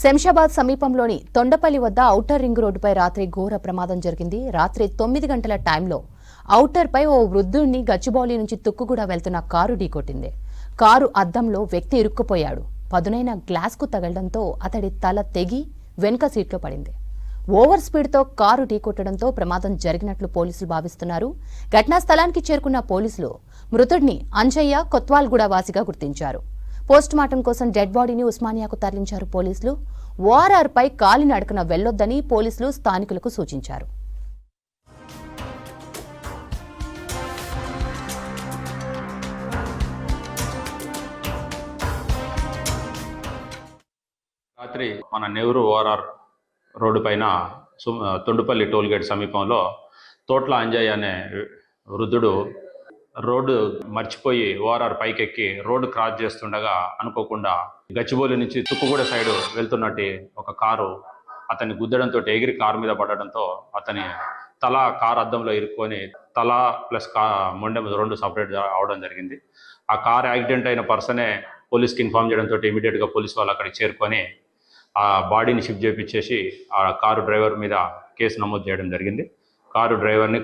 శంషాబాద్ సమీపంలోని తొండపల్లి వద్ద outer ring రోడ్డుపై రాత్రి ఘోర ప్రమాదం జరిగింది. రాత్రి 9 గంటల టైంలో ఔటర్పై ఓ వృద్ధుడిని గచ్చిబౌలి నుంచి తుక్కుగూడ వెళ్తున్న కారు ఢీకొట్టింది. కారు అద్దంలో వ్యక్తి ఇరుక్కుపోయాడు. పదునైన గ్లాస్కు తగలడంతో అతడి తల తెగి వెనుక సీట్లో పడింది. ఓవర్ స్పీడ్తో కారు ఢీకొట్టడంతో ప్రమాదం జరిగినట్లు పోలీసులు భావిస్తున్నారు. ఘటనా స్థలానికి చేరుకున్న పోలీసులు మృతుడిని అంజయ్య కొత్వాల్గూడ వాసిగా గుర్తించారు. పోస్టుమార్టం కోసం డెడ్ బాడీని ఉస్మానియాకు తరలించారు పోలీసులు. ఓఆర్ఆర్పై కాలినడకన వెళ్లొద్దని పోలీసులు స్థానికులకు సూచించారు. రాత్రి మన నెహ్రూ ఓఆర్ఆర్ రోడ్డు పైన తొండుపల్లి టోల్గేట్ సమీపంలో తోట్ల అంజయ్య అనే వృద్ధుడు రోడ్డు మర్చిపోయి ఓఆర్ఆర్ పైకెక్కి రోడ్డు క్రాస్ చేస్తుండగా అనుకోకుండా గచ్చిబౌలి నుంచి తుక్కుగూడ సైడ్ వెళ్తున్నట్టు ఒక కారు అతన్ని గుద్దడంతో ఎగిరి కారు మీద పడడంతో అతని తల కారు అద్దంలో ఇరుక్కొని తల ప్లస్ మొండెం రెండు సపరేట్ అవడం జరిగింది. ఆ కారు యాక్సిడెంట్ అయిన పర్సనే పోలీస్కి ఇన్ఫార్మ్ చేయడంతో ఇమీడియట్గా పోలీస్ వాళ్ళు అక్కడికి చేరుకొని ఆ బాడీని షిఫ్ట్ చేయించేసి ఆ కారు డ్రైవర్ మీద కేసు నమోదు చేయడం జరిగింది. కారు డ్రైవర్ని